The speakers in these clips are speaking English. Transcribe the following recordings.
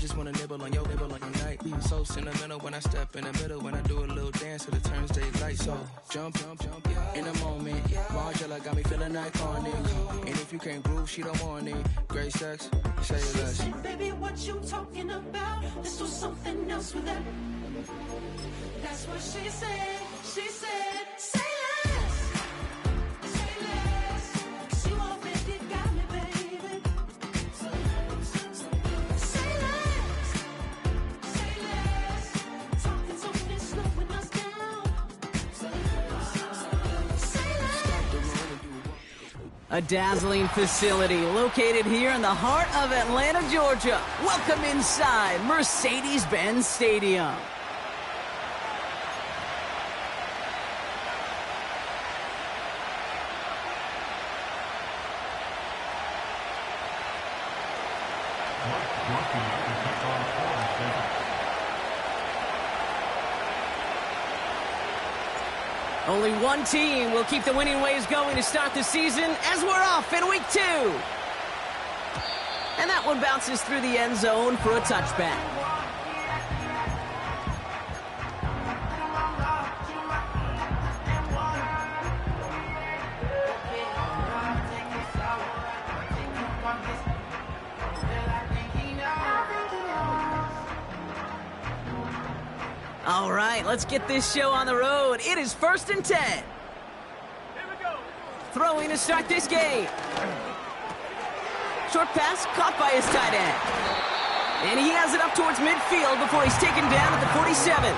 just wanna nibble on your night. So sentimental when I step in the middle, when I do a little dance till it turns daylight. So jump, in the moment. Margella got me feeling iconic. And if you can't groove, she don't want it. Great sex, say less. She said, baby, what you talking about? Let's do something else with that. That's what she said. She said, say less. Say less. You already got me, baby. Say less. Say less. Talking so fast, slowing us down. Say less. A dazzling facility located here in the heart of Atlanta, Georgia. Welcome inside Mercedes-Benz Stadium. Only one team will keep the winning ways going to start the season as we're off in week 2. And that one bounces through the end zone for a touchback. All right, let's get this show on the road. It is 1st and 10. Here we go. Throwing to start this game. Short pass caught by his tight end. And he has it up towards midfield before he's taken down at the 47.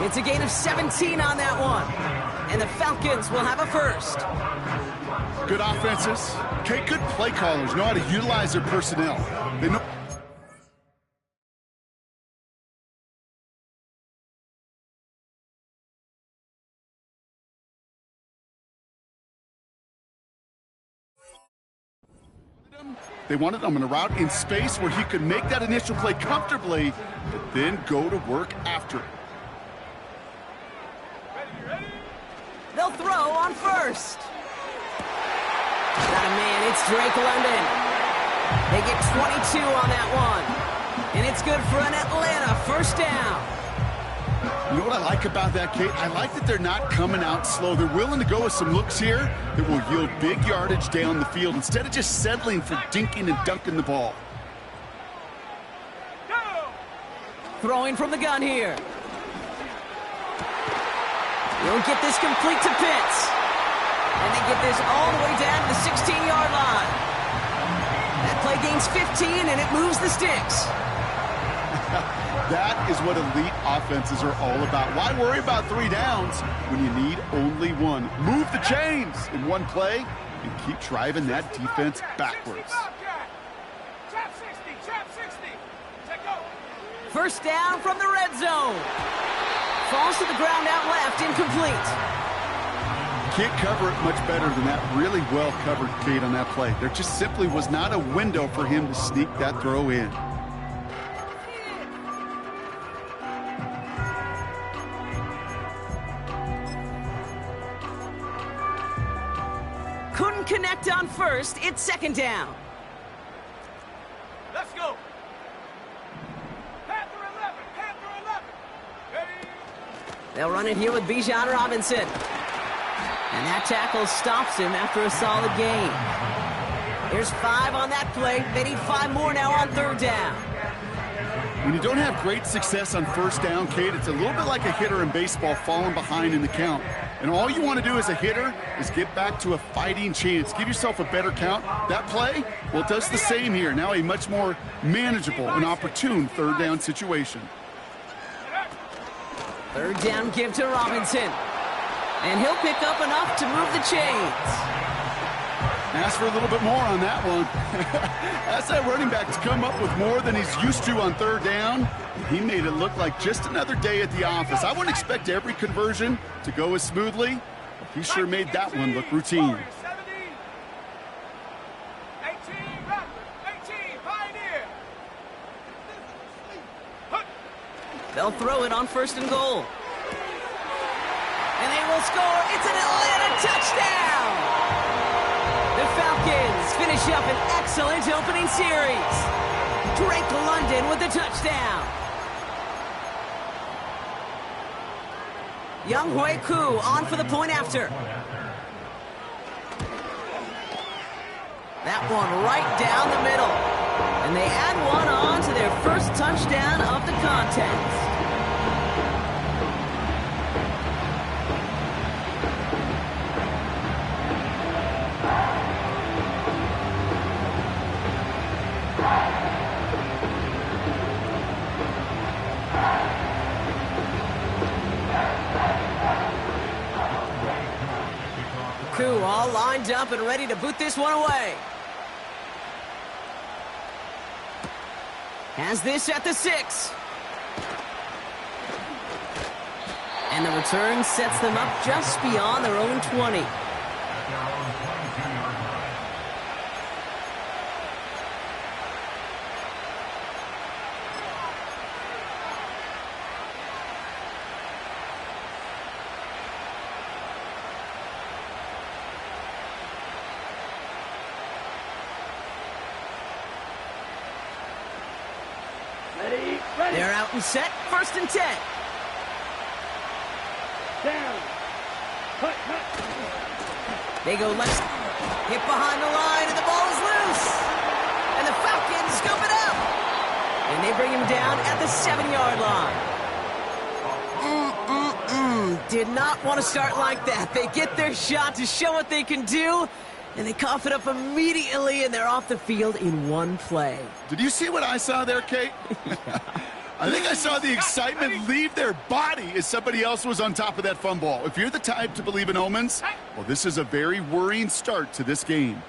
It's a gain of 17 on that one. And the Falcons will have a first. Good offenses. Okay, good play callers know how to utilize their personnel. They know. They wanted him on a route in space where he could make that initial play comfortably, but then go to work after it. They'll throw on first. Got a man, it's Drake London. They get 22 on that one. And it's good for an Atlanta first down. You know what I like about that, Kate? I like that they're not coming out slow. They're willing to go with some looks here that will yield big yardage down the field instead of just settling for dinking and dunking the ball. Throwing from the gun here. He'll get this complete to Pitts. And they get this all the way down to the 16-yard line. That play gains 15, and it moves the sticks. That is what elite offenses are all about. Why worry about 3 downs when you need only one? Move the chains in one play and keep driving that defense backwards. Trap 60. Take go. First down from the red zone. Falls to the ground out left, incomplete. Can't cover it much better than that. Really well covered, Kate, on that play. There just simply was not a window for him to sneak that throw in. Couldn't connect on first. It's second down. Let's go. Panther 11. Ready. They'll run it here with Bijan Robinson. And that tackle stops him after a solid gain. There's 5 on that play. They need 5 more now on third down. When you don't have great success on first down, Kate, it's a little bit like a hitter in baseball falling behind in the count. And all you want to do as a hitter is get back to a fighting chance. Give yourself a better count. That play, well, it does the same here. Now a much more manageable and opportune third down situation. Third down give to Robinson. And he'll pick up enough to move the chains. Ask for a little bit more on that one. Ask that running back to come up with more than he's used to on third down. He made it look like just another day at the office. I wouldn't expect every conversion to go as smoothly, but he sure made that one look routine. 18, Pioneer. They'll throw it on first and goal. And they will score. It's an Atlanta touchdown! The Falcons finish up an excellent opening series. Drake London with the touchdown. Young Hui Koo on for the point after. That one right down the middle. And they add one on to their first touchdown of the contest. Koo all lined up and ready to boot this one away. Has this at the 6. And the return sets them up just beyond their own 20. They're out and set. 1st and 10. Down. Cut. They go left. Hit behind the line, and the ball is loose. And the Falcons scoop it up. And they bring him down at the 7-yard line. Did not want to start like that. They get their shot to show what they can do, and they cough it up immediately, and they're off the field in one play. Did you see what I saw there, Kate? I think I saw the excitement leave their body as somebody else was on top of that fun ball. If you're the type to believe in omens, well, this is a very worrying start to this game.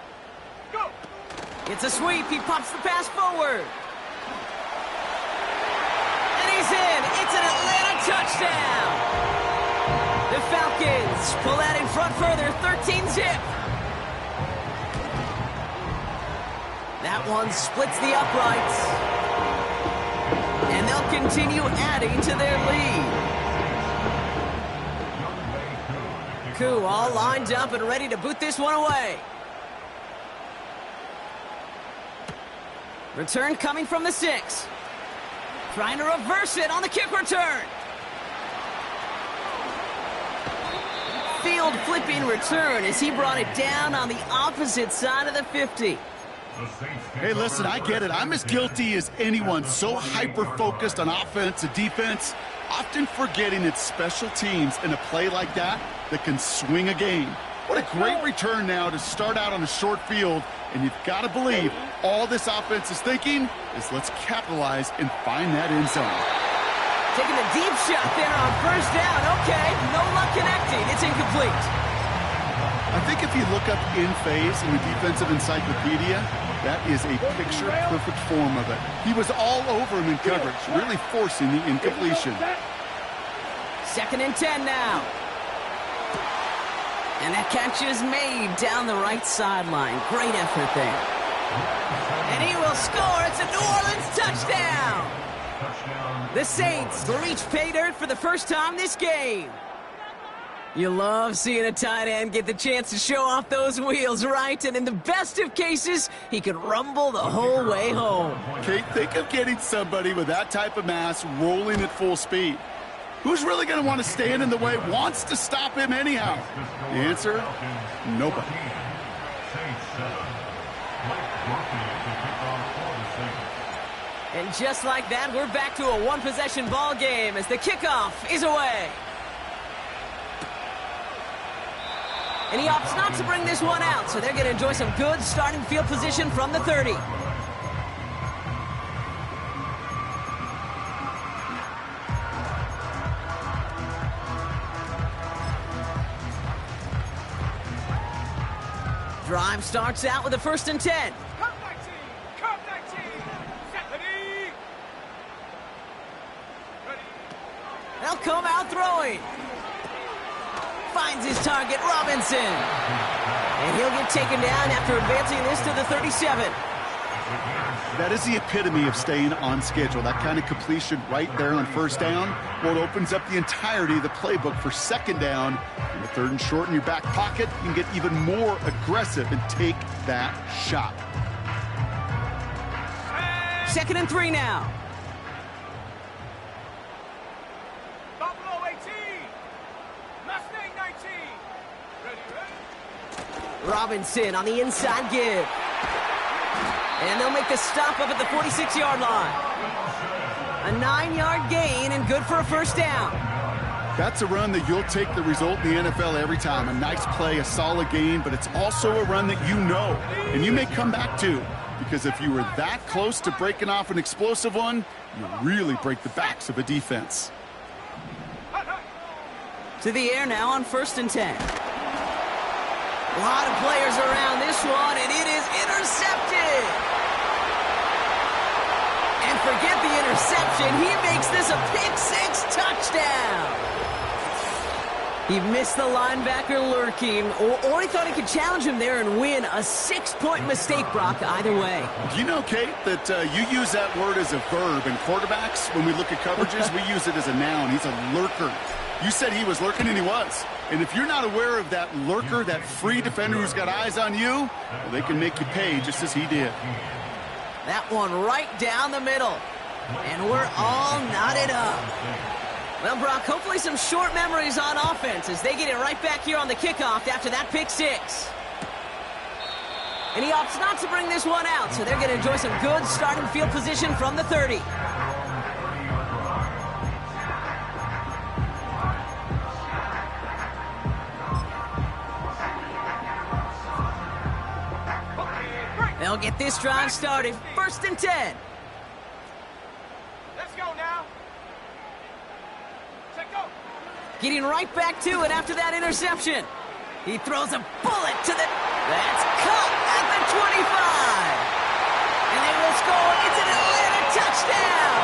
Go. It's a sweep. He pops the pass forward. And he's in. It's an Atlanta touchdown. The Falcons pull that in front further, 13-zip. That one splits the uprights. And they'll continue adding to their lead. Koo all lined up and ready to boot this one away. Return coming from the 6. Trying to reverse it on the kick return. Field flipping return as he brought it down on the opposite side of the 50. Hey, listen, I get it. I'm as guilty as anyone. So hyper-focused on offense and defense, often forgetting it's special teams in a play like that that can swing a game. What a great return now to start out on a short field, and you've got to believe all this offense is thinking is let's capitalize and find that end zone. Taking a deep shot there on 1st down. Okay, no luck connecting. It's incomplete. I think if you look up in phase in the defensive encyclopedia, that is a picture-perfect form of it. He was all over him in coverage, really forcing the incompletion. 2nd and 10 now. And that catch is made down the right sideline. Great effort there. And he will score. It's a New Orleans touchdown. The Saints reach pay dirt for the first time this game. You love seeing a tight end get the chance to show off those wheels, right? And in the best of cases, he can rumble the whole way home. Kate, think of getting somebody with that type of mass rolling at full speed. Who's really going to want to stand in the way, wants to stop him anyhow? The answer, nobody. And just like that, we're back to a one-possession ball game as the kickoff is away. And he opts not to bring this one out, so they're going to enjoy some good starting field position from the 30. Drive starts out with a 1st and 10. Come 19. Come 19. Set. Ready. They'll come out throwing. Finds his target, Robinson. And he'll get taken down after advancing this to the 37. That is the epitome of staying on schedule. That kind of completion right there on 1st down. Well, it opens up the entirety of the playbook for 2nd down. And the 3rd and short in your back pocket, you can get even more aggressive and take that shot. 2nd and 3 now. Buffalo 18. Mustang 19. Ready? Robinson on the inside give. And they'll make the stop up at the 46-yard line. A 9-yard gain and good for a first down. That's a run that you'll take the result in the NFL every time. A nice play, a solid gain, but it's also a run that you know and you may come back to. Because if you were that close to breaking off an explosive one, you really break the backs of a defense. To the air now on 1st and 10. A lot of players around this one, and it is intercepted. And forget the interception. He makes this a pick-6 touchdown. He missed the linebacker lurking, or he thought he could challenge him there and win. A 6-point mistake, Brock, either way. Do you know, Kate, that you use that word as a verb, and quarterbacks, when we look at coverages, we use it as a noun. He's a lurker. You said he was lurking, and he was. And if you're not aware of that lurker, that free defender who's got eyes on you, well, they can make you pay just as he did. That one right down the middle. And we're all knotted up. Well, Brock, hopefully some short memories on offense as they get it right back here on the kickoff after that pick-6. And he opts not to bring this one out, so they're going to enjoy some good starting field position from the 30. They'll get this drive started. 1st and 10. Let's go now. Set go. Getting right back to it after that interception. He throws a bullet to the... That's caught at the 25. And they will score. It's an Atlanta touchdown.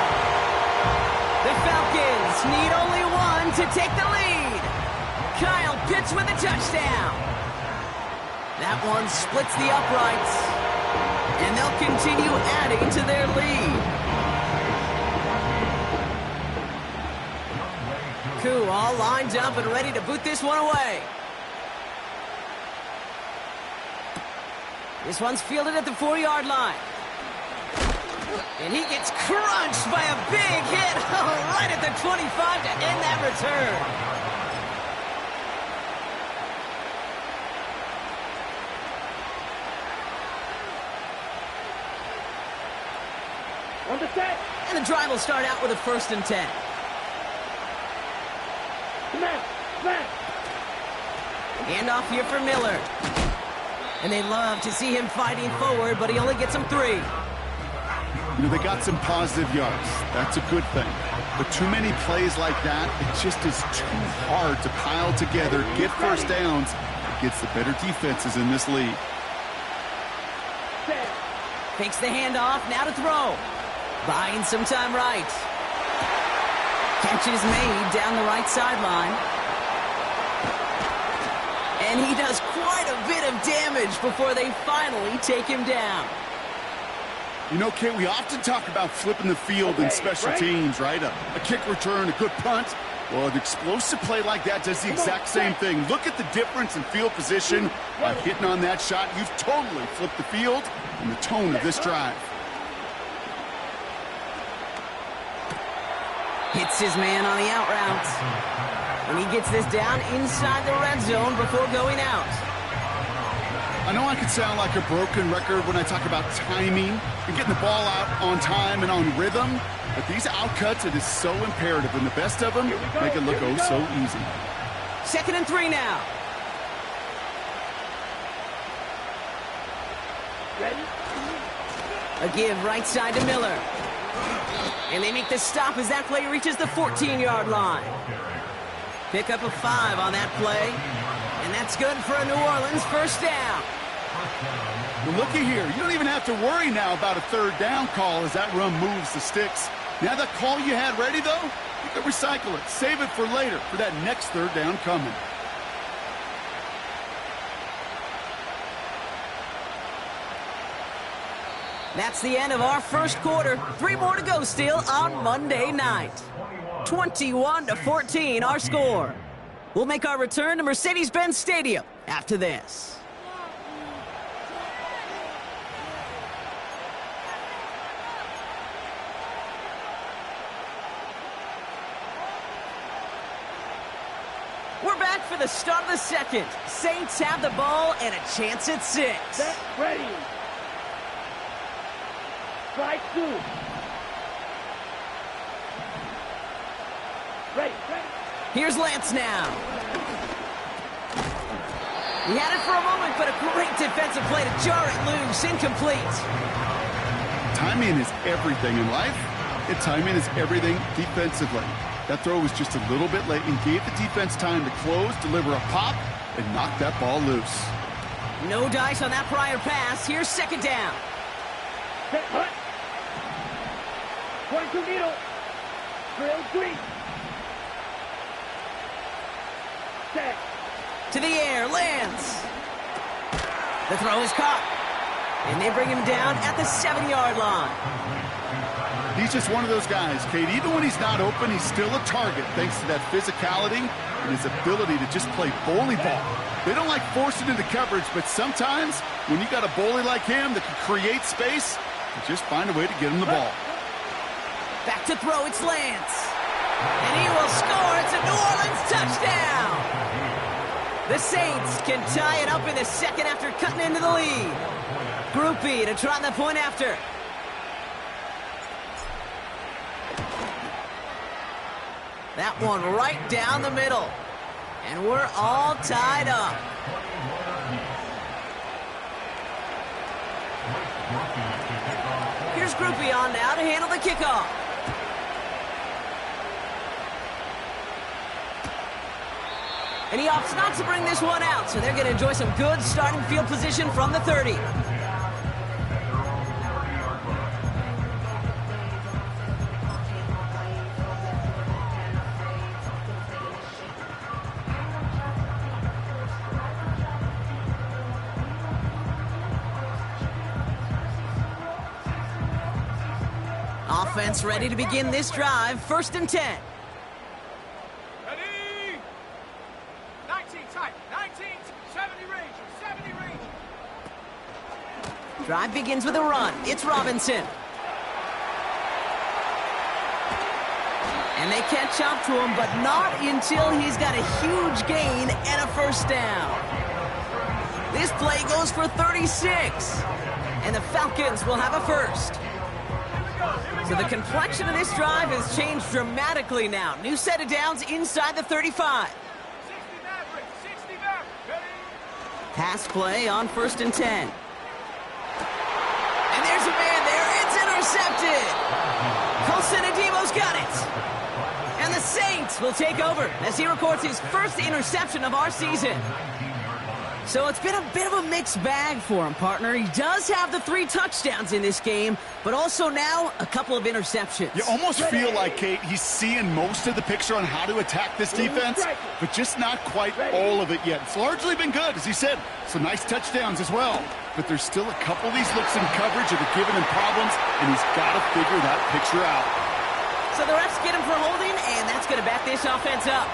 The Falcons need only one to take the lead. Kyle Pitts with a touchdown. That one splits the uprights. And they'll continue adding to their lead. Koo all lined up and ready to boot this one away. This one's fielded at the 4-yard line. And he gets crunched by a big hit right at the 25 to end that return. And the drive will start out with a 1st and 10. Handoff here for Miller. And they love to see him fighting forward, but he only gets them 3. You know, they got some positive yards. That's a good thing. But too many plays like that, it just is too hard to pile together, get first downs against the better defenses in this league. Takes the handoff, now to throw. Buying some time right. Catch is made down the right sideline. And he does quite a bit of damage before they finally take him down. You know, Kate, we often talk about flipping the field in special teams, right? A kick return, a good punt. Well, an explosive play like that does the exact same thing. Look at the difference in field position. By hitting on that shot, you've totally flipped the field and the tone of this drive. Hits his man on the out route. And he gets this down inside the red zone before going out. I know I could sound like a broken record when I talk about timing and getting the ball out on time and on rhythm, but these outcuts, it is so imperative, and the best of them make it look oh so easy. 2nd and 3 now. A give right side to Miller. And they make the stop as that play reaches the 14-yard line. Pick up a 5 on that play. And that's good for a New Orleans first down. Well, looky here. You don't even have to worry now about a 3rd down call as that run moves the sticks. Now that call you had ready, though, you can recycle it. Save it for later for that next 3rd down coming. That's the end of our first quarter. 3 more to go still on Monday night. 21-14, our score. We'll make our return to Mercedes-Benz Stadium after this. back for the start of the second. Saints have the ball and a chance at 6. Set, ready. Strike 2. Ready. Here's Lance now. He had it for a moment, but a great defensive play to jar it loose. Incomplete. Timing is everything in life, and timing is everything defensively. That throw was just a little bit late and gave the defense time to close, deliver a pop, and knock that ball loose. No dice on that prior pass. Here's second down. Set, hut. 22 needle. Drill 3. Set. To the air, Lance. The throw is caught. And they bring him down at the 7-yard line. He's just one of those guys, Kate. Even when he's not open, he's still a target thanks to that physicality and his ability to just play bully ball. They don't like forcing into coverage, but sometimes when you got a bully like him that can create space, you just find a way to get him the ball. Back to throw, it's Lance. And he will score. It's a New Orleans touchdown. The Saints can tie it up in the second after cutting into the lead. Groupie to try the point after. That one right down the middle. And we're all tied up. Here's Groupie on now to handle the kickoff. And he opts not to bring this one out, so they're going to enjoy some good starting field position from the 30. Offense ready to begin this drive. 1st and 10. Ready. 19 tight. 19. 70 range. 70 range. Drive begins with a run. It's Robinson. And they catch up to him, but not until he's got a huge gain and a 1st down. This play goes for 36. And the Falcons will have a 1st. So the complexion of this drive has changed dramatically now. New set of downs inside the 35. 60 Maverick. 60 Maverick. Ready. Pass play on 1st and 10. And there's a man there. It's intercepted. Colson Adebo's got it. And the Saints will take over as he records his 1st interception of our season. So it's been a bit of a mixed bag for him, partner. He does have the 3 touchdowns in this game, but also now a couple of interceptions. You almost feel like, Kate, he's seeing most of the picture on how to attack this defense, but just not quite all of it yet. It's largely been good, as he said. Some nice touchdowns as well. But there's still a couple of these looks in coverage that are giving him problems, and he's got to figure that picture out. So the refs get him for holding, and that's going to back this offense up.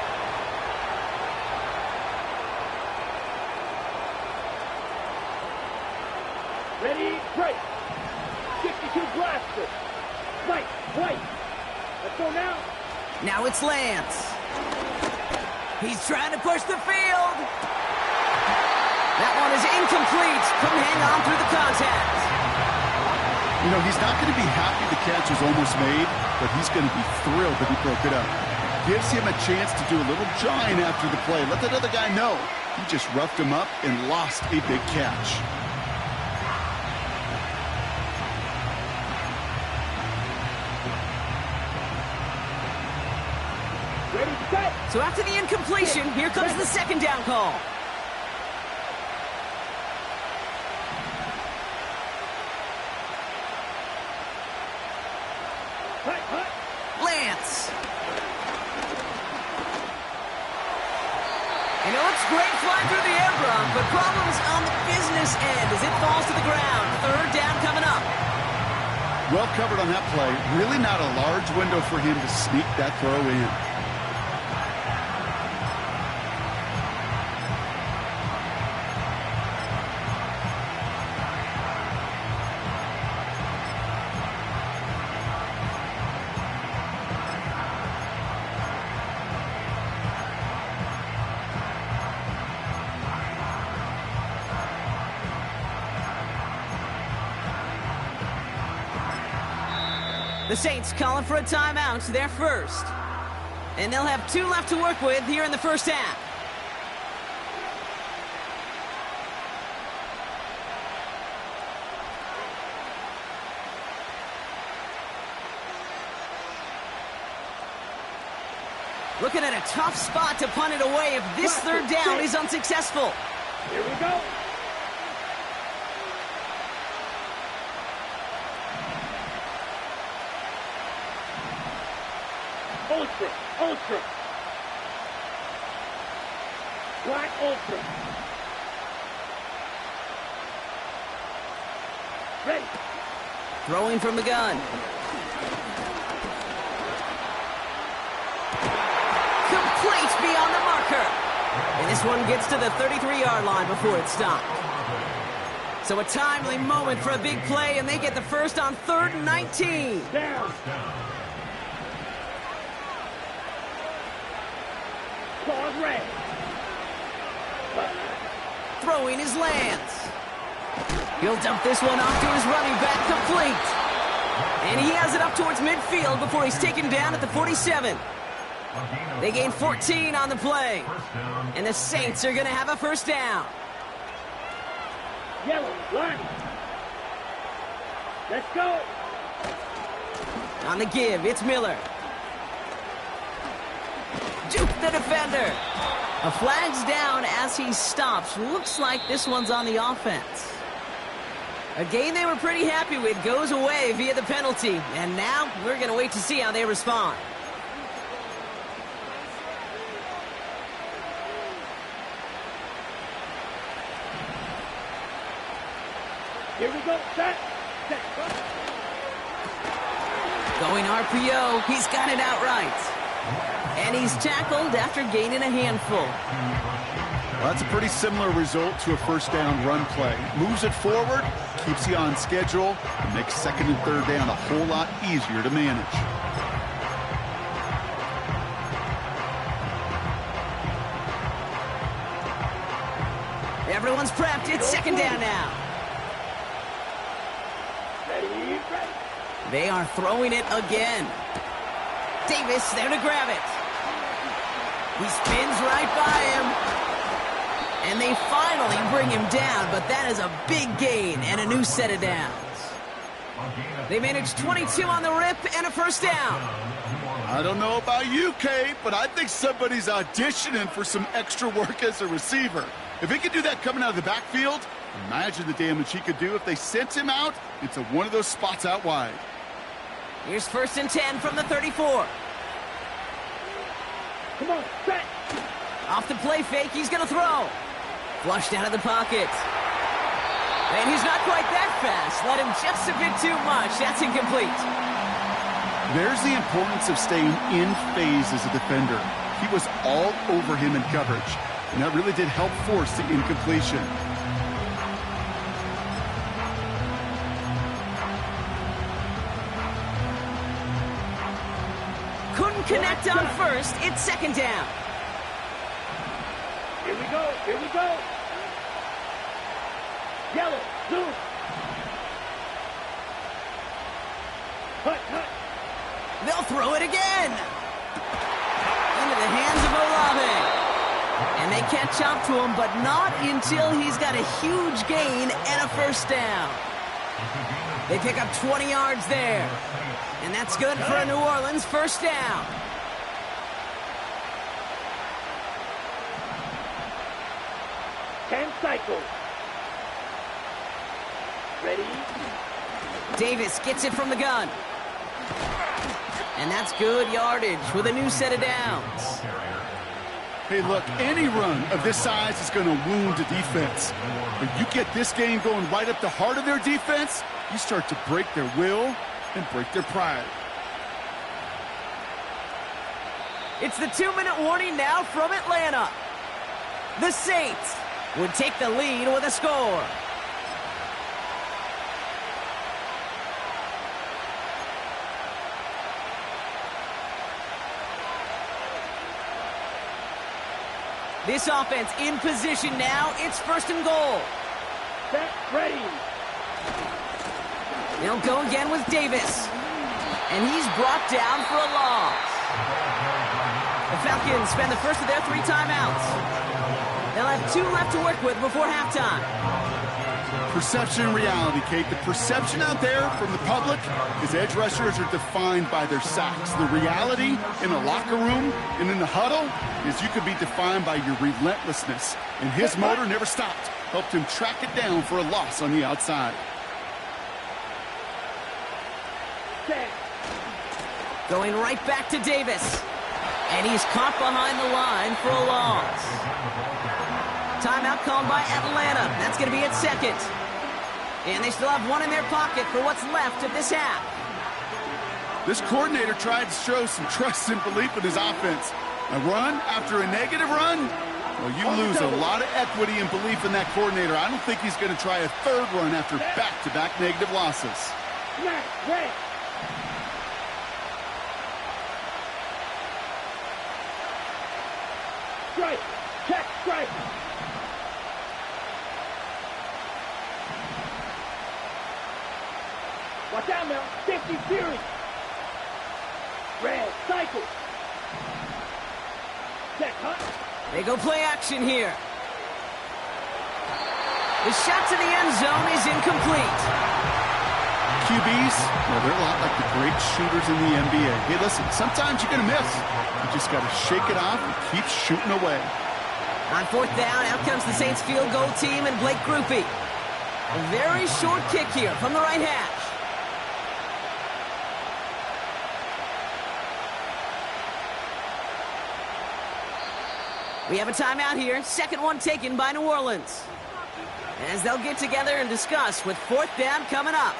Ready. Break. 62 blaster. Right. Right. Let's go now. Now it's Lance. He's trying to push the field. That one is incomplete. Couldn't hang on through the contact. You know, he's not going to be happy the catch was almost made, but he's going to be thrilled that he broke it up. Gives him a chance to do a little jawing after the play. Let that other guy know. He just roughed him up and lost a big catch. Ready. Set. So after the incompletion, here comes the 2nd down call. Hut. Hut. Lance. And it looks great flying through the air, Bron, but problems on the business end as it falls to the ground. 3rd down coming up. Well covered on that play. Really not a large window for him to sneak that throw in. The Saints calling for a timeout, their first. And they'll have 2 left to work with here in the first half. Looking at a tough spot to punt it away if this third down is unsuccessful. Here we go. Ultra. Black Ultra. Ready. Throwing from the gun. Complete beyond the marker. And this one gets to the 33-yard line before it's stopped. So a timely moment for a big play, and they get the first on 3rd and 19. Down. Pause red. Throwing his Lance. He'll dump this one off to his running back, complete. And he has it up towards midfield before he's taken down at the 47. They gain 14 on the play. And the Saints are going to have a first down. Yellow, line. Let's go. On the give, it's Miller. Juke the defender. A flag's down as he stops. Looks like this one's on the offense. A game they were pretty happy with goes away via the penalty. And now we're going to wait to see how they respond. Here we go. Set. Going RPO. He's got it outright. And he's tackled after gaining a handful. Well, that's a pretty similar result to a first down run play. Moves it forward, keeps you on schedule, and makes 2nd and 3rd down a whole lot easier to manage. Everyone's prepped. It's 2nd down now. Ready. They are throwing it again. Davis there to grab it. He spins right by him. And they finally bring him down, but that is a big gain and a new set of downs. They managed 22 on the rip and a first down. I don't know about you, Kate, but I think somebody's auditioning for some extra work as a receiver. If he could do that coming out of the backfield, imagine the damage he could do if they sent him out into one of those spots out wide. Here's 1st and 10 from the 34. Come on, set. Off the play fake, he's going to throw. Flushed out of the pocket. And he's not quite that fast. Let him just a bit too much. That's incomplete. There's the importance of staying in phase as a defender. He was all over him in coverage, and that really did help force the incompletion. Couldn't connect on 1st. It's 2nd down. Here we go. Here we go. Yellow, blue. Cut. They'll throw it again. Into the hands of Olave. And they catch up to him, but not until he's got a huge gain and a first down. They pick up 20 yards there. And that's good for a New Orleans first down. Cycle. Ready? Davis gets it from the gun. And that's good yardage with a new set of downs. Hey, look, any run of this size is going to wound a defense. When you get this game going right up the heart of their defense, you start to break their will and break their pride. It's the 2-minute warning now from Atlanta. The Saints would take the lead with a score. This offense in position now. It's 1st and goal. Set, ready. They'll go again with Davis. And he's brought down for a loss. The Falcons spend the first of their 3 timeouts. They'll have 2 left to work with before halftime. Perception and reality, Kate. The perception out there from the public is edge rushers are defined by their sacks. The reality in the locker room and in the huddle is you could be defined by your relentlessness. And his motor never stopped. Helped him track it down for a loss on the outside. Going right back to Davis. And he's caught behind the line for a loss. Timeout called by Atlanta. That's going to be its second. And they still have 1 in their pocket for what's left of this half. This coordinator tried to show some trust and belief in his offense. A run after a negative run? Well, you lose a lot of equity and belief in that coordinator. I don't think he's going to try a 3rd run after back-to-back negative losses. Strike! Check! Strike! Watch out now! Safety fury! Red, cycle! Check, huh? They go play action here. The shot to the end zone is incomplete. QBs, well, they're a lot like the great shooters in the NBA. Hey, listen, sometimes you're going to miss. You just got to shake it off and keep shooting away. On 4th down, out comes the Saints field goal team and Blake Grupe. A very short kick here from the right hash. We have a timeout here. Second one taken by New Orleans. As they'll get together and discuss with 4th down coming up.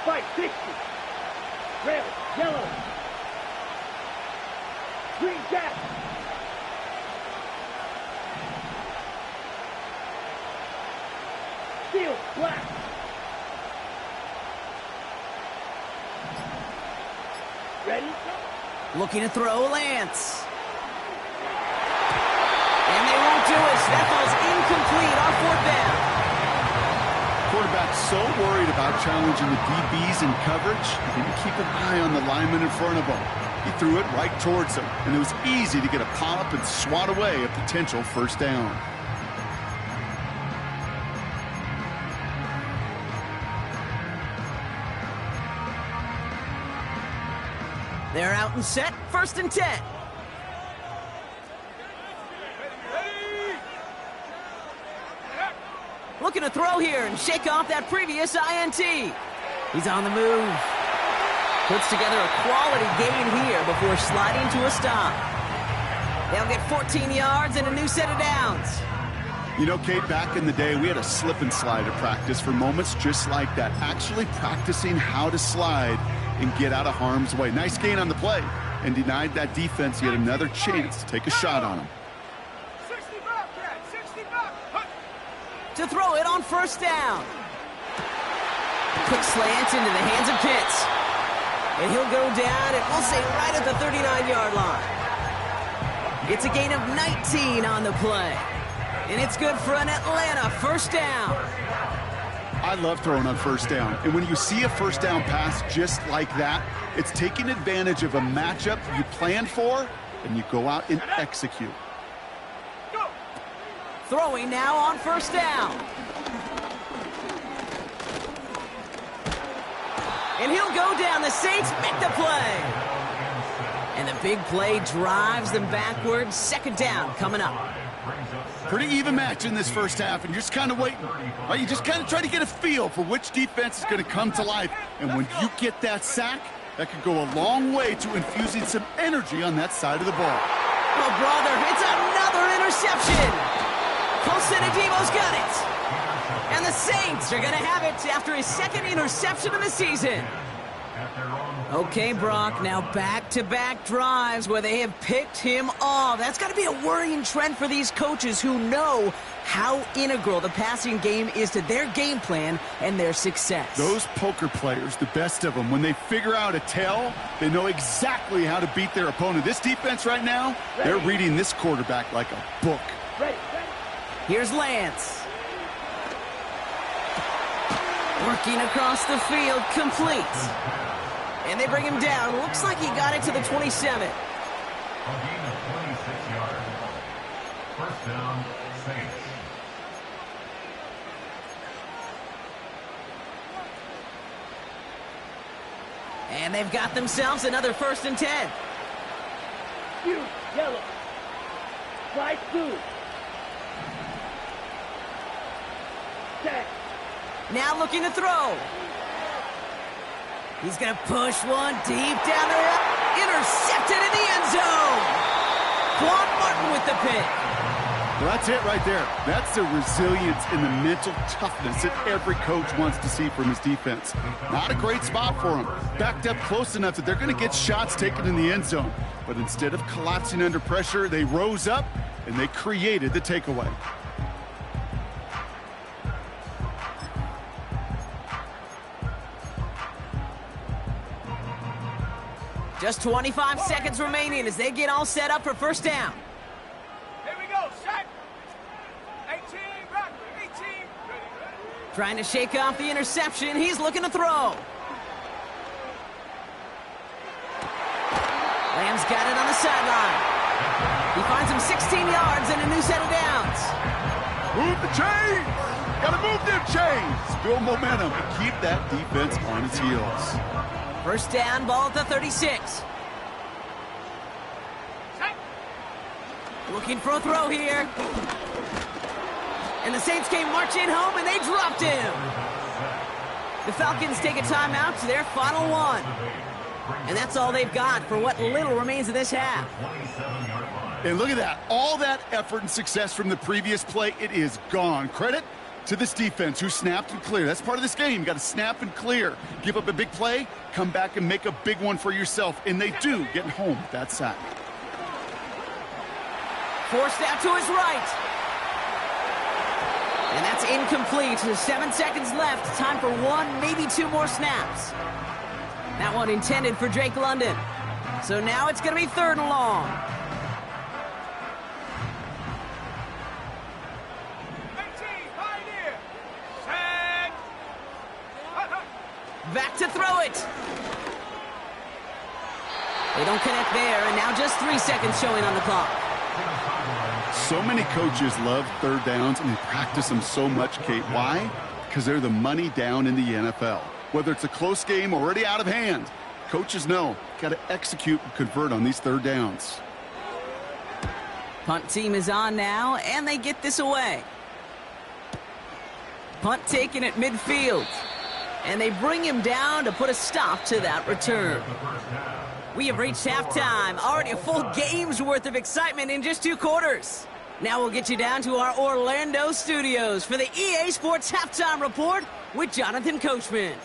Fight 60. Red, yellow. Green jack. Steel, black. Ready? Looking to throw Lance. And they won't do it. That ball's incomplete on 4th down. Quarterback's so worried about challenging the DBs in coverage, he didn't keep an eye on the lineman in front of him. He threw it right towards him, and it was easy to get a pop and swat away a potential 1st down. They're out and set. 1st and 10. Looking to throw here and shake off that previous INT. He's on the move. Puts together a quality gain here before sliding to a stop. They'll get 14 yards and a new set of downs. You know, Kate, back in the day, we had a slip and slide at practice for moments just like that. Actually practicing how to slide and get out of harm's way. Nice gain on the play, and denied that defense yet another chance to take a shot on him. 60 back, Cat, 60 back. To throw it on 1st down. Quick slant into the hands of Pitts. And he'll go down, and we'll say right at the 39-yard line. It's a gain of 19 on the play. And it's good for an Atlanta 1st down. I love throwing on 1st down. And when you see a 1st down pass just like that, it's taking advantage of a matchup you planned for, and you go out and execute. Throwing now on 1st down. And he'll go down. The Saints make the play. And the big play drives them backwards. 2nd down coming up. Pretty even match in this 1st half, and you're just kind of waiting. Right? You just kind of try to get a feel for which defense is going to come to life. And when you get that sack, that could go a long way to infusing some energy on that side of the ball. Oh, brother, it's another interception. Cosenadivo's got it. And the Saints are going to have it after his 2nd interception of the season. Okay, Brock, now back-to-back drives where they have picked him off. That's got to be a worrying trend for these coaches who know how integral the passing game is to their game plan and their success. Those poker players, the best of them, when they figure out a tell, they know exactly how to beat their opponent. This defense right now, they're reading this quarterback like a book. Here's Lance. Working across the field, complete. And they bring him down. Looks like he got it to the 27. A gain of 26 yards. First down, Saints. And they've got themselves another 1st and 10. You, yellow. Right through. Check. Now looking to throw. He's going to push one deep down the road. Intercepted in the end zone. Quan Martin with the pick. Well, that's it right there. That's the resilience and the mental toughness that every coach wants to see from his defense. Not a great spot for him. Backed up close enough that they're going to get shots taken in the end zone. But instead of collapsing under pressure, they rose up and they created the takeaway. Just 25 seconds remaining as they get all set up for 1st down. Here we go, set. 18, run. 18. Ready. Trying to shake off the interception. He's looking to throw. Lamb's got it on the sideline. He finds him 16 yards and a new set of downs. Move the chains! Gotta move them chains! Build momentum and keep that defense on its heels. 1st down, ball at the 36. Set. Looking for a throw here. And the Saints came marching home, and they dropped him. The Falcons take a timeout to their final one. And that's all they've got for what little remains of this half. And look at that. All that effort and success from the previous play, it is gone. Credit to this defense who snapped and cleared. That's part of this game. You got to snap and clear. Give up a big play, come back and make a big one for yourself. And they do, getting home with that sack. Forced out to his right. And that's incomplete. 7 seconds left. Time for 1, maybe 2 more snaps. That one intended for Drake London. So now it's going to be 3rd and long. Back to throw it. They don't connect there, and now just 3 seconds showing on the clock. So many coaches love 3rd downs, and they practice them so much, Kate. Why? Because they're the money down in the NFL. Whether it's a close game already out of hand, coaches know, got to execute and convert on these 3rd downs. Punt team is on now, and they get this away. Punt taken at midfield. And they bring him down to put a stop to that return. We have reached halftime. Already a full game's worth of excitement in just 2 quarters. Now we'll get you down to our Orlando studios for the EA Sports Halftime Report with Jonathan Coachman.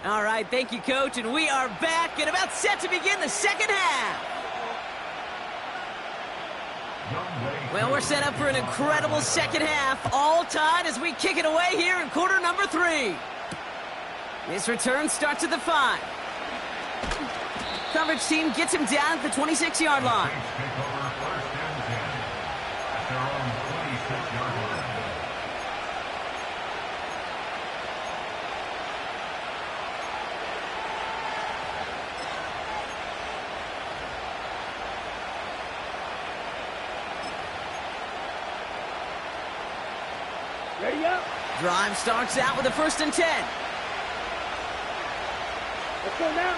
All right, thank you, Coach. And we are back and about set to begin the 2nd half. Well, we're set up for an incredible 2nd half, all tied as we kick it away here in quarter number 3. This return starts at the 5. Coverage team gets him down at the 26-yard line. Ready up. Drive starts out with a 1st and 10. Let's go now.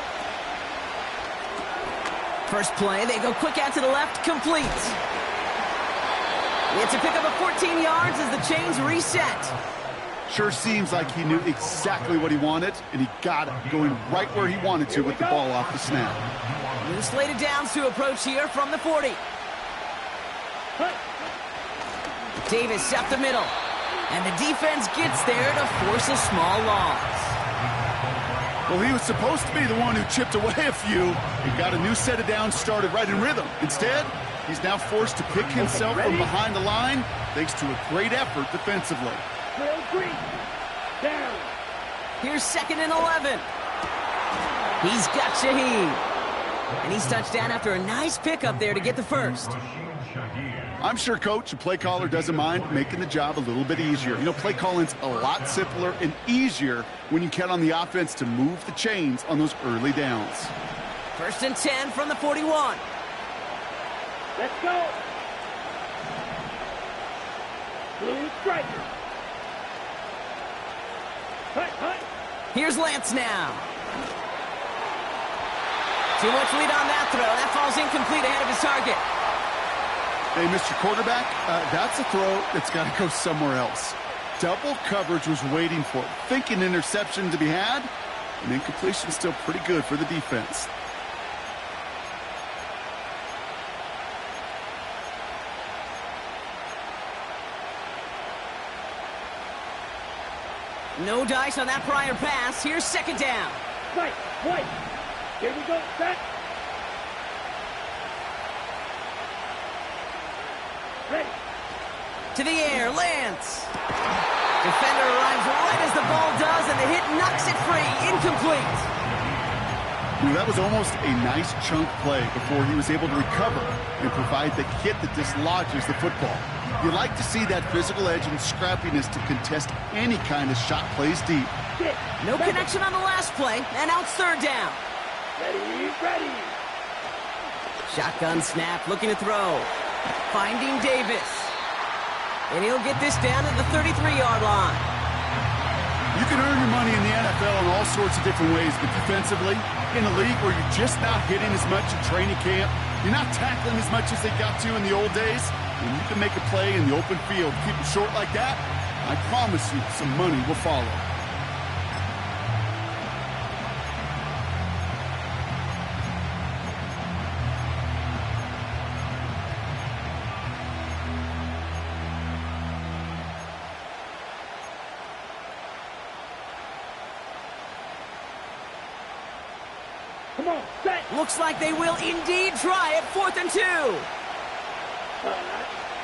First play, they go quick out to the left, complete. It's a pickup of 14 yards as the chains reset. Sure seems like he knew exactly what he wanted, and he got it, going right where he wanted to with the ball off the snap. New slated downs to approach here from the 40. Cut. Davis up the middle. And the defense gets there to force a small loss. Well, he was supposed to be the one who chipped away a few and got a new set of downs started right in rhythm. Instead, he's now forced to pick himself from behind the line thanks to a great effort defensively. Drill green. Down. Here's 2nd and 11. He's got Shaheed. And he's touched down after a nice pickup there to get the first. I'm sure coach and play caller doesn't mind making the job a little bit easier. You know, play calling's a lot simpler and easier when you count on the offense to move the chains on those early downs. 1st and 10 from the 41. Let's go. Blue striker. Hut. Here's Lance now. Too much lead on that throw. That falls incomplete ahead of his target. Hey, Mr. Quarterback, that's a throw that's got to go somewhere else. Double coverage was waiting for it. Thinking interception to be had, and incompletion still pretty good for the defense. No dice on that prior pass. Here's 2nd down. Right. White. Here we go. Set. Ready. To the air, Lance. Defender arrives right as the ball does, and the hit knocks it free. Incomplete. That was almost a nice chunk play before he was able to recover and provide the hit that dislodges the football. You like to see that physical edge and scrappiness to contest any kind of shot plays deep. No connection on the last play, and now it's 3rd down. Ready. Shotgun snap, looking to throw. Finding Davis. And he'll get this down at the 33-yard line. You can earn your money in the NFL in all sorts of different ways, but defensively, in a league where you're just not hitting as much in training camp, you're not tackling as much as they got to in the old days, when you can make a play in the open field, keep it short like that, I promise you some money will follow. Come on. Set. Looks like they will indeed try it. 4th and 2.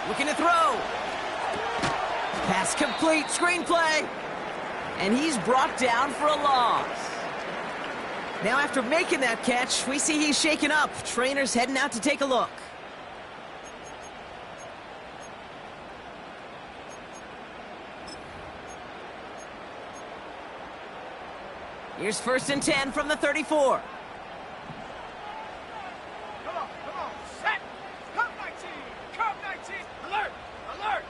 Looking to throw. Pass complete. Screenplay. And he's brought down for a loss. Now after making that catch, we see he's shaken up. Trainer's heading out to take a look. Here's 1st and 10 from the 34. Come on. Set. Come 19. Come 19. Alert.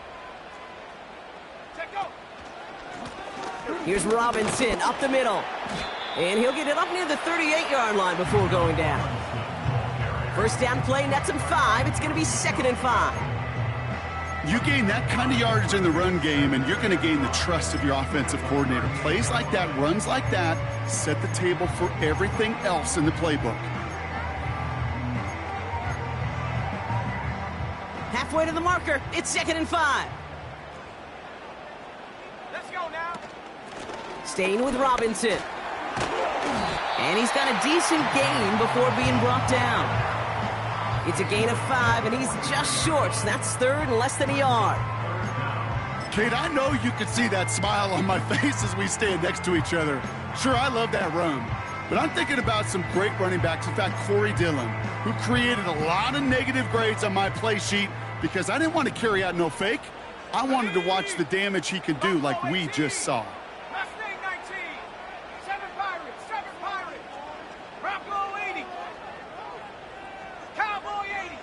Check go. Here's Robinson up the middle. And he'll get it up near the 38-yard line before going down. 1st down play nets him 5. It's going to be 2nd and 5. You gain that kind of yardage in the run game, and you're going to gain the trust of your offensive coordinator. Plays like that, runs like that, set the table for everything else in the playbook. Halfway to the marker. It's 2nd and 5. Let's go now. Staying with Robinson. And he's got a decent gain before being brought down. It's a gain of 5, and he's just short. So that's 3rd and less than a yard. Kate, I know you can see that smile on my face as we stand next to each other. Sure, I love that run. But I'm thinking about some great running backs. In fact, Corey Dillon, who created a lot of negative grades on my play sheet because I didn't want to carry out no fake. I wanted to watch the damage he could do like we just saw. Mustang 19. 7 Pirates. Bronco 80. Cowboy 80.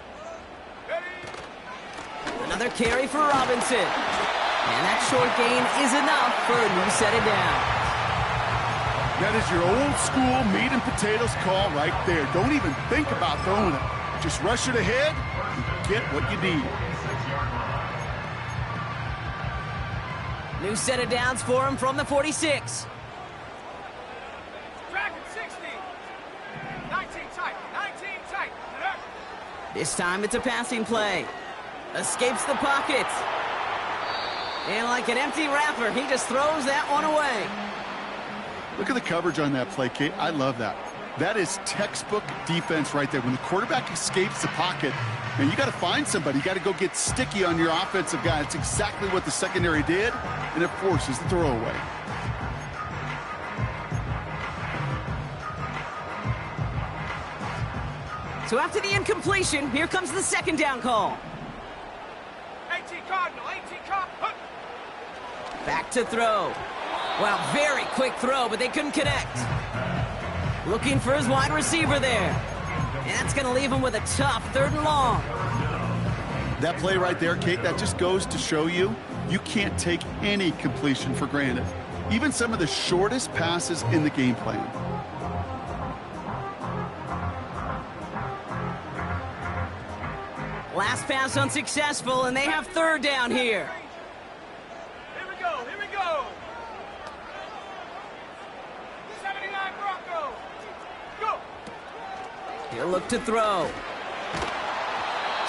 Ready. Another carry for Robinson. And that short gain is enough for a new set of downs. That is your old school meat and potatoes call right there. Don't even think about throwing it. Just rush it ahead and get what you need. New set of downs for him from the 46. Dragon 60. 19 tight. This time it's a passing play. Escapes the pocket. And like an empty wrapper, he just throws that one away. Look at the coverage on that play, Kate. I love that. That is textbook defense right there. When the quarterback escapes the pocket, man, you got to find somebody. You got to go get sticky on your offensive guy. It's exactly what the secondary did, and it forces the throwaway. So after the incompletion, here comes the second down call. 18 Cardinal, 18 Cardinal. Back to throw. Well, very quick throw, but they couldn't connect. Looking for his wide receiver there. And that's going to leave him with a tough 3rd and long. That play right there, Kate, that just goes to show you can't take any completion for granted. Even some of the shortest passes in the game plan. Last pass unsuccessful, and they have 3rd down here. Here we go, here we go. 79 Broncos. Go. He'll look to throw.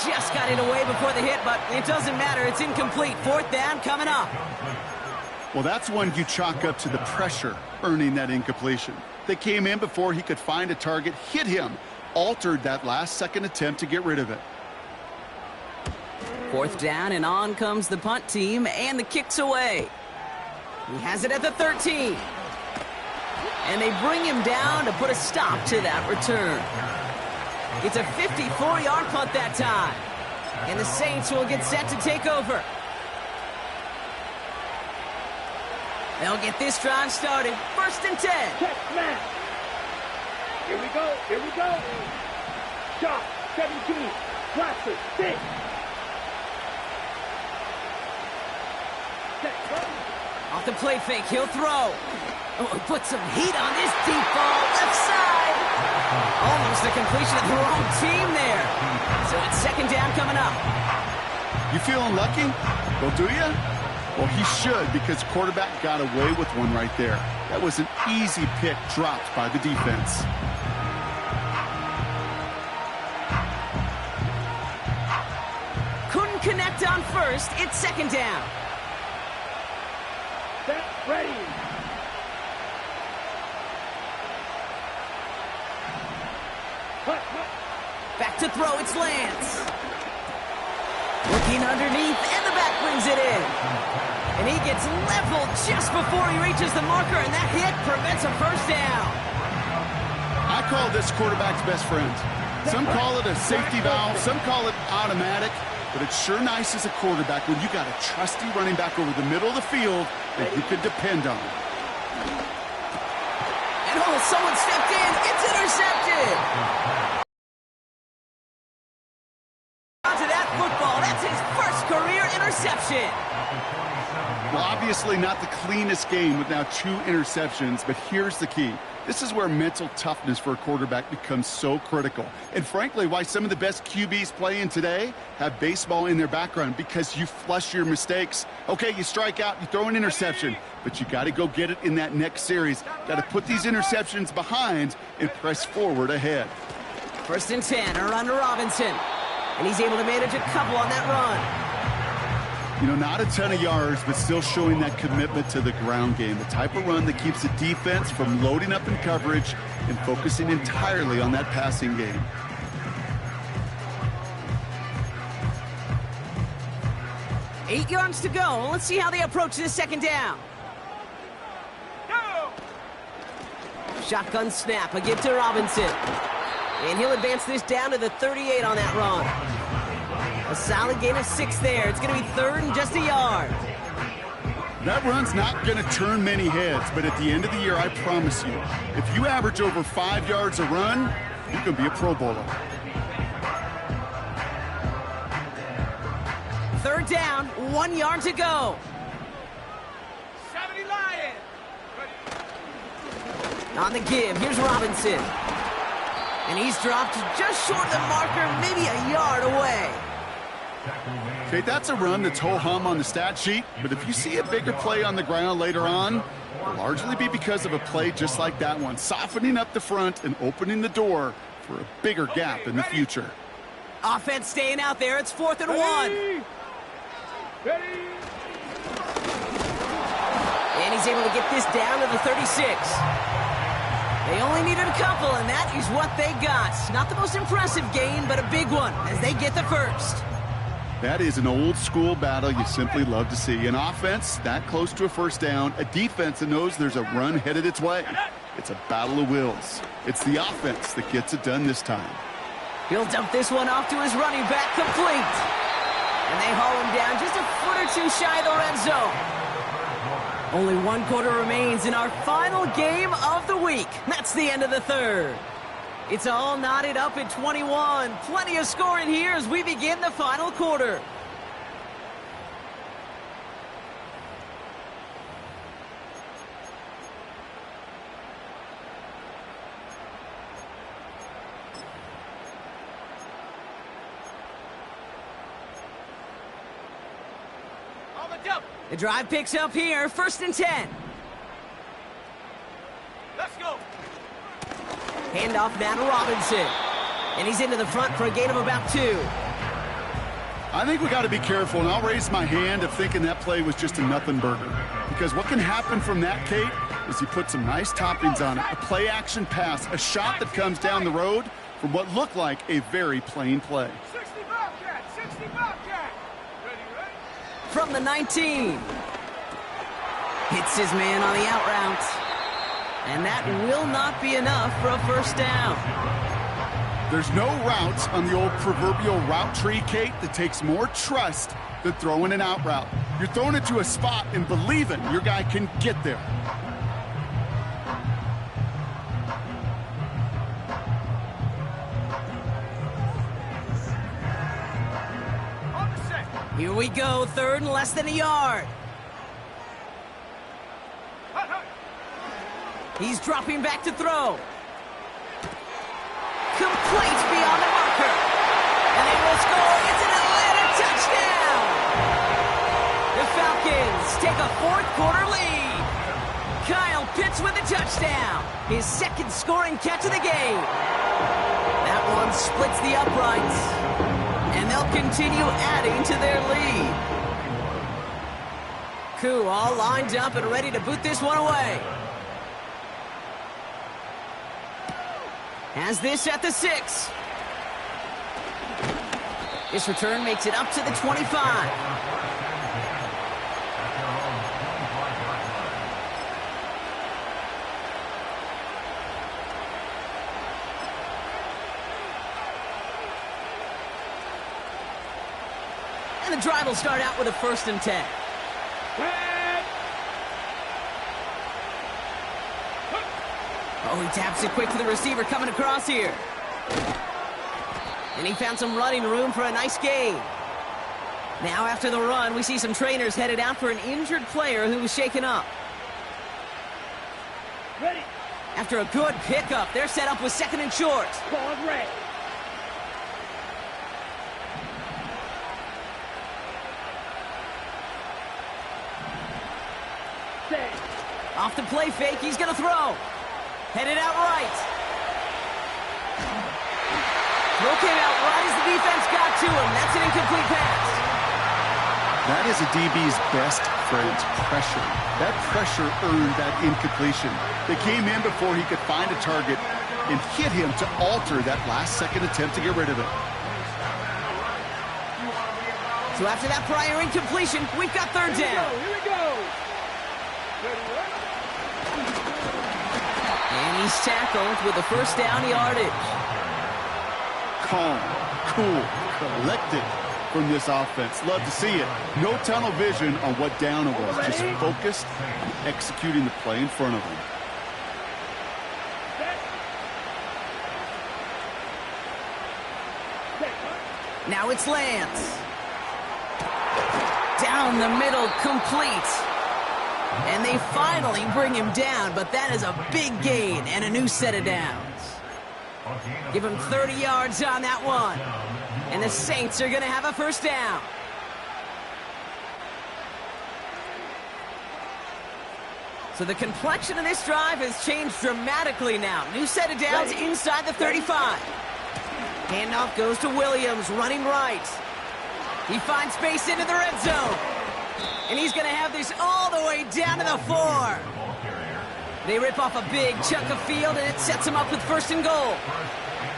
Just got it away before the hit, but it doesn't matter. It's incomplete. 4th down coming up. Well, that's one you chalk up to the pressure earning that incompletion. They came in before he could find a target, hit him, altered that last-second attempt to get rid of it. 4th down, and on comes the punt team, and the kick's away. He has it at the 13. And they bring him down to put a stop to that return. It's a 54-yard punt that time. And the Saints will get set to take over. They'll get this drive started. 1st and 10. Check smash. Here we go. Here we go. Shot. 17. Blaster. 6. Check. Go. Off the play fake, he'll throw. Oh, put some heat on this deep ball. Left side. Almost a completion of the wrong team there. So it's 2nd down coming up. You feeling lucky? Well, do you? Well, he should, because quarterback got away with one right there. That was an easy pick dropped by the defense. Couldn't connect on 1st. It's 2nd down. Set. Ready. Hut, hut. Back to throw, it's Lance. Looking underneath, and the back brings it in. And he gets leveled just before he reaches the marker, and that hit prevents a 1st down. I call this quarterback's best friend. Some call it a safety valve, some call it automatic, but it's sure nice as a quarterback when you got a trusty running back over the middle of the field that you can depend on. And oh, someone stepped in. It's intercepted. Onto that football. That's his 1st career interception. Well, obviously not the cleanest game with now 2 interceptions, but here's the key. This is where mental toughness for a quarterback becomes so critical. And frankly, why some of the best QBs playing today have baseball in their background, because you flush your mistakes. Okay, you strike out, you throw an interception, but you got to go get it in that next series. Got to put these interceptions behind and press forward ahead. 1st and 10, a run to Robinson. And he's able to manage a couple on that run. You know, not a ton of yards, but still showing that commitment to the ground game. The type of run that keeps the defense from loading up in coverage and focusing entirely on that passing game. Eight yards to go. Let's see how they approach this 2nd down. Go. Shotgun snap, a give to Robinson. And he'll advance this down to the 38 on that run. A solid gain of 6 there. It's going to be 3rd and just a yard. That run's not going to turn many heads, but at the end of the year, I promise you, if you average over 5 yards a run, you can be a Pro Bowler. 3rd down, 1 yard to go. 70 Lions. On the give, here's Robinson. And he's dropped just short of the marker, maybe a yard away. Okay, that's a run that's ho-hum on the stat sheet, but if you see a bigger play on the ground later on, it'll largely be because of a play just like that one, softening up the front and opening the door for a bigger gap in the future. Offense staying out there. It's 4th and 1. Ready. And he's able to get this down to the 36. They only needed a couple, and that is what they got. Not the most impressive gain, but a big one as they get the first. That is an old-school battle you simply love to see. An offense that close to a first down, a defense that knows there's a run headed its way. It's a battle of wills. It's the offense that gets it done this time. He'll dump this one off to his running back, complete. And they haul him down just a foot or two shy of the red zone. Only 1 quarter remains in our final game of the week. That's the end of the third. It's all knotted up at 21. Plenty of scoring here as we begin the final quarter. On the double. The drive picks up here, 1st and 10. Let's go. Handoff now to Robinson. And he's into the front for a gain of about 2. I think we got to be careful, and I'll raise my hand of thinking that play was just a nothing burger. Because what can happen from that, Kate, is you put some nice toppings on it. A play-action pass, a shot that comes down the road from what looked like a very plain play. 60 Bobcat. 60 Bobcat. Ready? From the 19. Hits his man on the out route. And that will not be enough for a first down. There's no routes on the old proverbial route tree, Kate, that takes more trust than throwing an out route. You're throwing it to a spot and believing your guy can get there. On the set. Here we go, 3rd and less than a yard. Hut, hut. He's dropping back to throw. Complete beyond the marker. And they will score. It's an Atlanta touchdown. The Falcons take a 4th quarter lead. Kyle Pitts with a touchdown. His 2nd scoring catch of the game. That one splits the uprights. And they'll continue adding to their lead. Koo all lined up and ready to boot this one away. Has this at the 6. This return makes it up to the 25. And the drive will start out with a 1st and 10. Oh, he taps it quick to the receiver coming across here. And he found some running room for a nice gain. Now after the run, we see some trainers headed out for an injured player who was shaken up. Ready. After a good pickup, they're set up with 2nd and short. Ball red. Set. Off the play fake, he's going to throw. Headed out right. Throw came out right as the defense got to him. That's an incomplete pass. That is a DB's best friend, pressure. That pressure earned that incompletion. They came in before he could find a target and hit him to alter that last-second attempt to get rid of it. So after that prior incompletion, we've got 3rd down. Here we go. Ready. And he's tackled with a 1st down yardage. Calm, cool, collected from this offense. Love to see it. No tunnel vision on what down it was. Just focused on executing the play in front of them. Now it's Lance. Down the middle, complete. And they finally bring him down, but that is a big gain and a new set of downs. Give him 30 yards on that one. And the Saints are going to have a 1st down. So the complexion of this drive has changed dramatically now. New set of downs inside the 35. Handoff goes to Williams, running right. He finds space into the red zone. And he's going to have this all the way down to the 4. They rip off a big chunk of field, and it sets him up with 1st and goal.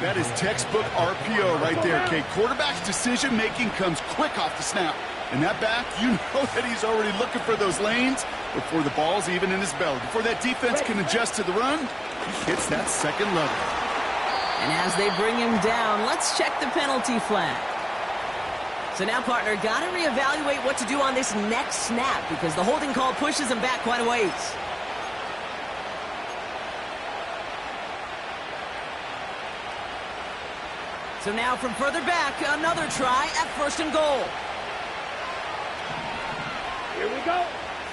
That is textbook RPO right there, Kate. Quarterback's decision-making comes quick off the snap. And that back, you know that he's already looking for those lanes before the ball's even in his belly. Before that defense can adjust to the run, he hits that second level. And as they bring him down, let's check the penalty flag. So now, partner, got to reevaluate what to do on this next snap because the holding call pushes him back quite a ways. So now from further back, another try at 1st and goal. Here we go.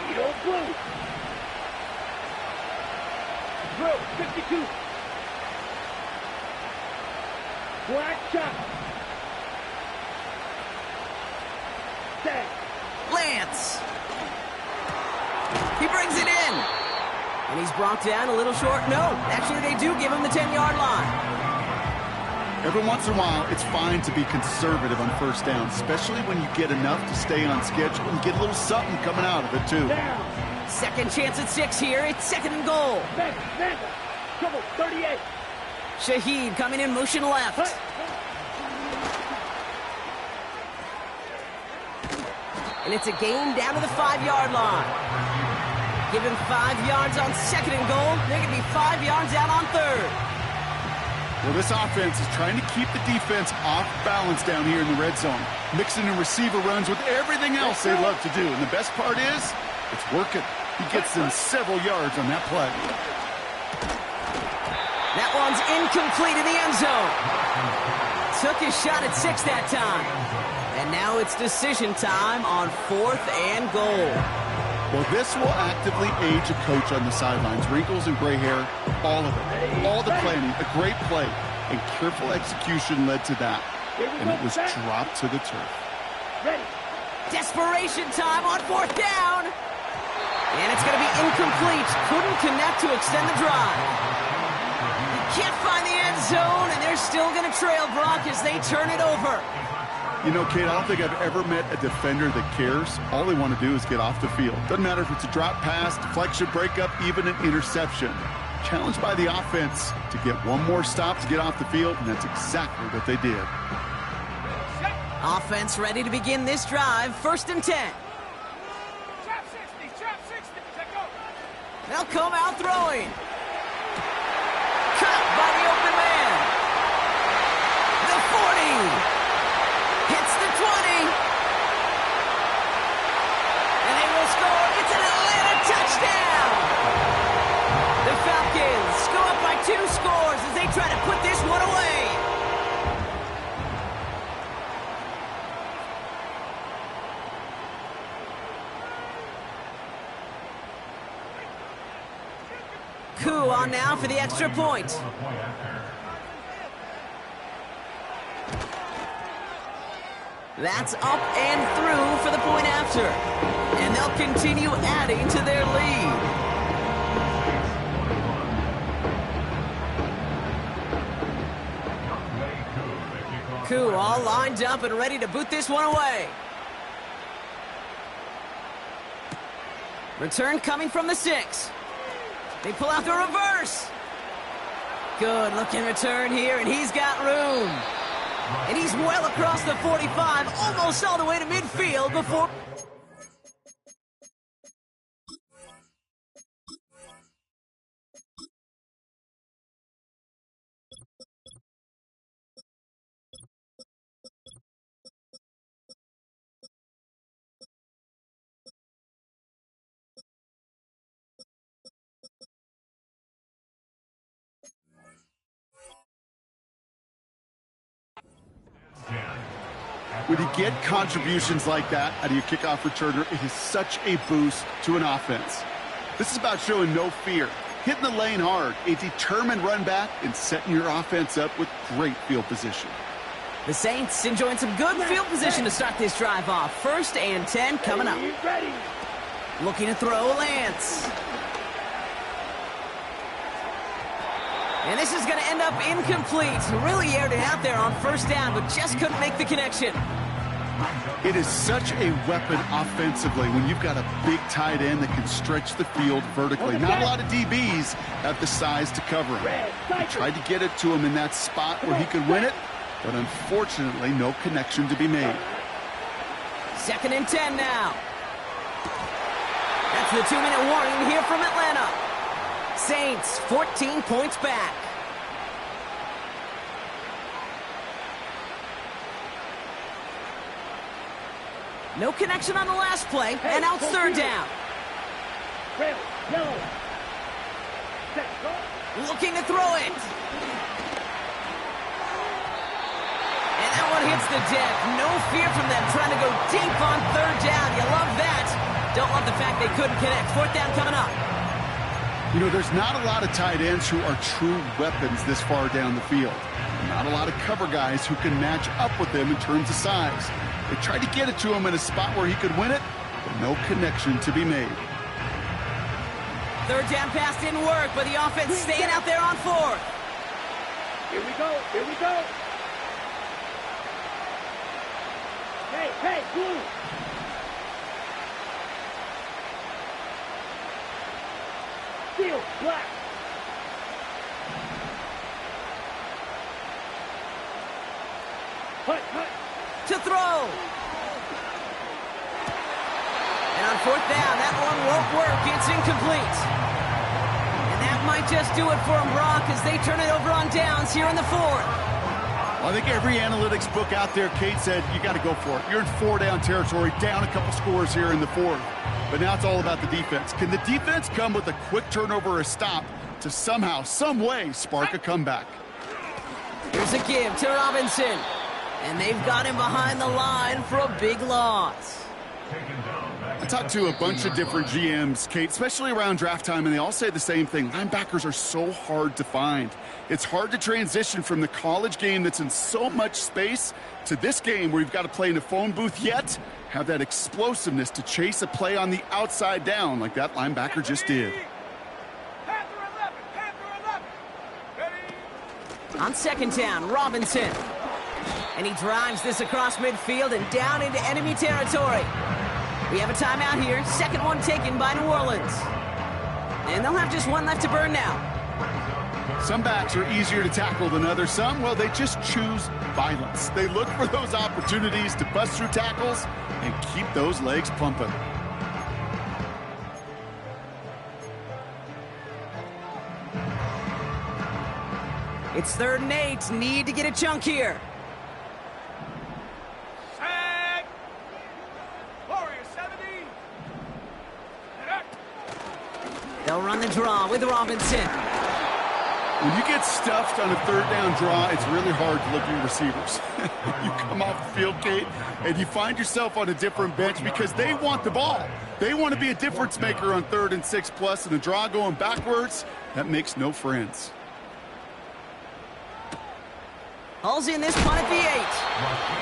Edo Blue. Drill 52. Black shot. Set. Lance. He brings it in. And he's brought down a little short. No, actually they do give him the 10-yard line. Every once in a while, it's fine to be conservative on 1st down, especially when you get enough to stay on schedule and get a little something coming out of it, too. Down. Second chance at 6 here. It's 2nd and goal. Manda. Trouble 38. Shaheed coming in motion left. And it's a gain down to the 5-yard line. Give him 5 yards on 2nd and goal. They're going to be 5 yards out on 3rd. Well, this offense is trying to keep the defense off balance down here in the red zone, mixing in receiver runs with everything else they love to do. And the best part is, it's working. He gets them several yards on that play. That one's incomplete in the end zone. Took his shot at 6 that time. And now it's decision time on 4th and goal. Well, this will actively age a coach on the sidelines. Wrinkles and gray hair, all of it. All the planning, a great play, and careful execution led to that. And it was dropped to the turf. Ready. Desperation time on 4th down. And it's going to be incomplete. Couldn't connect to extend the drive. He can't find the end zone, and they're still going to trail Brock as they turn it over. You know, Kate, I don't think I've ever met a defender that cares. All they want to do is get off the field. Doesn't matter if it's a drop pass, deflection, breakup, even an interception. Challenged by the offense to get one more stop to get off the field, and that's exactly what they did. Offense ready to begin this drive. 1st and 10. Trap 60, trap 60. Check go. They'll come out throwing. Cut by the open man. The 40. Hits the 20. And they will score. It's an Atlanta touchdown. The Falcons go up by 2 scores as they try to put this one away. Koo on now for the extra point. That's up and through for the point after. And they'll continue adding to their lead. Koo all lined up and ready to boot this one away. Return coming from the 6. They pull out the reverse. Good looking return here, and he's got room. And he's well across the 45, almost all the way to midfield before... When you get contributions like that out of your kickoff returner, it is such a boost to an offense. This is about showing no fear, hitting the lane hard, a determined run back, and setting your offense up with great field position. The Saints enjoying some good field position to start this drive off. 1st and 10 coming up. Ready. Looking to throw Lance. And this is going to end up incomplete. Really aired it out there on 1st down, but just couldn't make the connection. It is such a weapon offensively when you've got a big tight end that can stretch the field vertically. Not a lot of DBs have the size to cover him. He tried to get it to him in that spot where he could win it, but unfortunately, no connection to be made. 2nd and 10 now. That's the 2-minute warning here from Atlanta. Saints 14 points back. No connection on the last play, and now it's 3rd down. Red, yellow. Set, go. Looking to throw it. And that one hits the deck. No fear from them trying to go deep on 3rd down. You love that. Don't love the fact they couldn't connect. 4th down coming up. You know, there's not a lot of tight ends who are true weapons this far down the field. Not a lot of cover guys who can match up with them in terms of size. They tried to get it to him in a spot where he could win it, but no connection to be made. 3rd down pass didn't work, but the offense staying out there on 4th. Here we go. Here we go. Hey, blue. Field, black. Hut. To throw. And on 4th down, that one won't work. It's incomplete. And that might just do it for him, Brock, as they turn it over on downs here in the 4th. Well, I think every analytics book out there, Kate, said you got to go for it. You're in 4-down territory, down a couple scores here in the 4th. But now it's all about the defense. Can the defense come with a quick turnover or a stop to somehow, some way, spark a comeback? Here's a give to Robinson. And they've got him behind the line for a big loss. I talked to a bunch of different GMs, Kate, especially around draft time, and they all say the same thing. Linebackers are so hard to find. It's hard to transition from the college game that's in so much space to this game where you've got to play in a phone booth, yet have that explosiveness to chase a play on the outside down like that linebacker just did. On 2nd down, Robinson. And he drives this across midfield and down into enemy territory. We have a timeout here. 2nd one taken by New Orleans. And they'll have just one left to burn now. Some backs are easier to tackle than others. Some, well, they just choose violence. They look for those opportunities to bust through tackles and keep those legs pumping. It's 3rd and 8. Need to get a chunk here. Sag. Warrior 70. They'll run the draw with Robinson. When you get stuffed on a 3rd down draw, it's really hard to look at your receivers. You come off the field, Kate, and you find yourself on a different bench because they want the ball. They want to be a difference maker on 3rd and 6+, and the draw going backwards, that makes no friends. Hauls in this punt at the 8.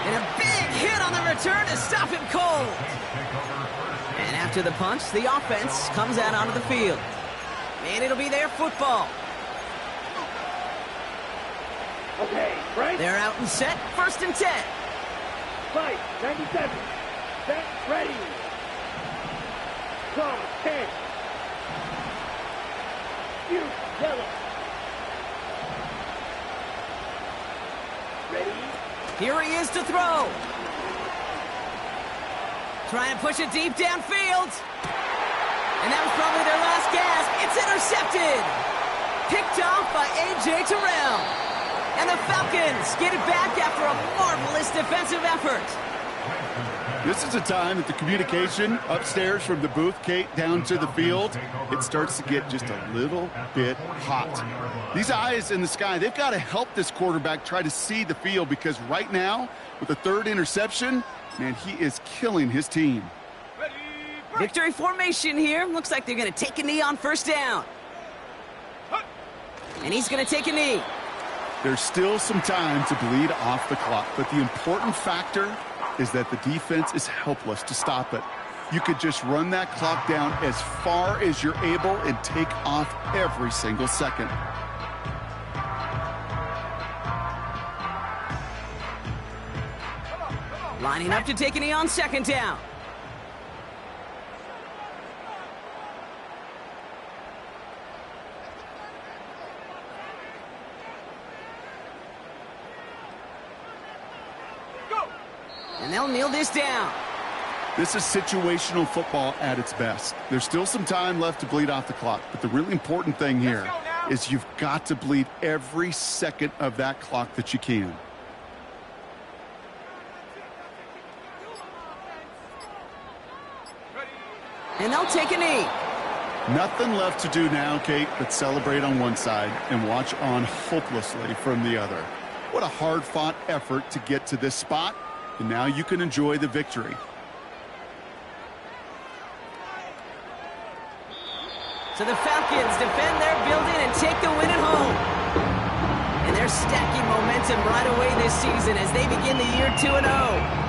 And a big hit on the return to stop him cold. And after the punch, the offense comes out onto the field. And it'll be their football. Okay, right? They're out and set. 1st and 10. Fight, 97. Set, ready. Draw, 10. Shoot, yellow. Ready? Here he is to throw. Trying to push it deep downfield. And that was probably their last gasp. It's intercepted. Picked off by A.J. Terrell. And the Falcons get it back after a marvelous defensive effort. This is a time that the communication upstairs from the booth, Kate, down to the field, it starts to get just a little bit hot. These eyes in the sky, they've got to help this quarterback try to see the field because right now, with the 3rd interception, man, he is killing his team. Victory formation here. Looks like they're going to take a knee on 1st down. And he's going to take a knee. There's still some time to bleed off the clock, but the important factor is that the defense is helpless to stop it. You could just run that clock down as far as you're able and take off every single second. Lining up to take a knee on second down. And they'll kneel this down. This is situational football at its best. There's still some time left to bleed off the clock, but the really important thing here is you've got to bleed every second of that clock that you can. And they'll take a knee. Nothing left to do now, Kate, but celebrate on one side and watch on hopelessly from the other. What a hard-fought effort to get to this spot, and now you can enjoy the victory. So the Falcons defend their building and take the win at home. And they're stacking momentum right away this season as they begin the year 2-0.